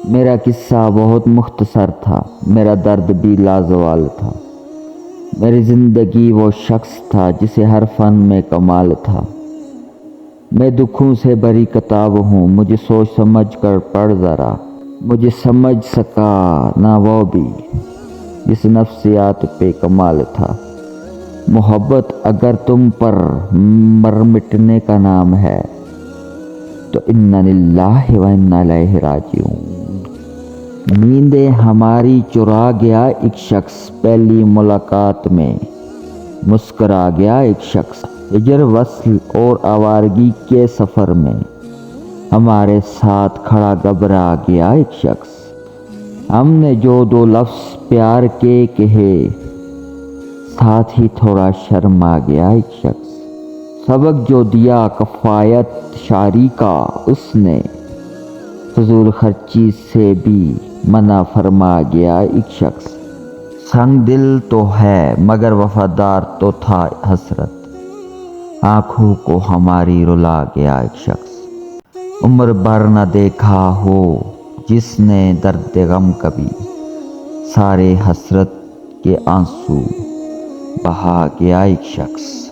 میرا قصہ بہت مختصر تھا، میرا درد بھی لازوال تھا۔ میری زندگی وہ شخص تھا جسے ہر فن میں کمال تھا۔ میں دکھوں سے بھری کتاب ہوں، مجھے سوچ سمجھ کر پڑھ ذرا۔ مجھے سمجھ سکا نہ وہ بھی جس نفسیات پہ کمال تھا۔ محبت اگر تم پر مر مٹنے کا نام ہے تو انا للہ و انا الیہ راجعون۔ نیندیں ہماری چرا گیا ایک شخص، پہلی ملاقات میں مسکرا گیا ایک شخص، ہجر وصل اور آوارگی کے سفر میں ہمارے ساتھ کھڑا گھبرا گیا ایک شخص۔ ہم نے جو دو لفظ پیار کے کہے، ساتھ ہی تھوڑا شرما گیا ایک شخص۔ سبق جو دیا کفایت شاعری کا اس نے، فضول خرچی سے بھی منع فرما گیا ایک شخص۔ سنگ دل تو ہے مگر وفادار تو تھا حسرت، آنکھوں کو ہماری رلا گیا ایک شخص۔ عمر بھر نہ دیکھا ہو جس نے درد غم کبھی، سارے حسرت کے آنسو بہا گیا ایک شخص۔